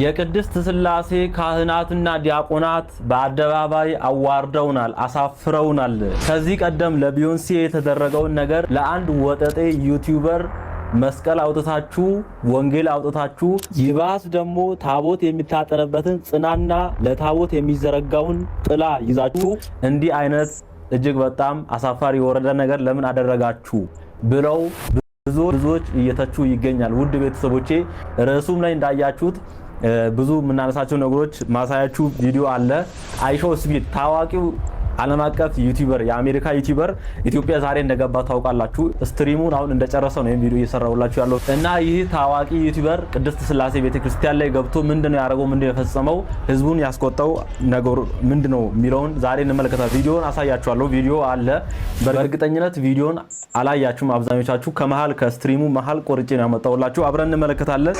የቅድስት ሥላሴ ካህናትና ዲያቆናት በአደባባይ አዋርደውናል፣ አሳፍረውናል። ከዚህ ቀደም ለቢዮንሴ የተደረገውን ነገር ለአንድ ወጠጤ ዩቲዩበር መስቀል አውጥታችሁ ወንጌል አውጥታችሁ ይባስ ደግሞ ታቦት የሚታጠረበትን ጽናና ለታቦት የሚዘረጋውን ጥላ ይዛችሁ እንዲህ አይነት እጅግ በጣም አሳፋሪ የወረደ ነገር ለምን አደረጋችሁ ብለው ብዙዎች እየተቹ ይገኛል። ውድ ቤተሰቦቼ ርዕሱም ላይ እንዳያችሁት ብዙ የምናነሳቸው ነገሮች ማሳያችሁ ቪዲዮ አለ። አይሾ ስፒድ ታዋቂው ዓለም አቀፍ ዩቲዩበር የአሜሪካ ዩቲዩበር ኢትዮጵያ ዛሬ እንደገባ ታውቃላችሁ። ስትሪሙን አሁን እንደጨረሰው ነው ቪዲዮ እየሰራሁላችሁ ያለው እና ይህ ታዋቂ ዩቲዩበር ቅድስት ሥላሴ ቤተክርስቲያን ላይ ገብቶ ምንድነው ያደረገው፣ ምንድነው የፈጸመው፣ ህዝቡን ያስቆጣው ነገር ምንድነው የሚለውን ዛሬ እንመለከታለን። ቪዲዮውን አሳያችኋለሁ። ቪዲዮ አለ። በእርግጠኝነት ቪዲዮውን አላያችሁም አብዛኞቻችሁ። ከመሃል ከስትሪሙ መሃል ቆርጬ ነው ያመጣሁላችሁ። አብረን እንመለከታለን።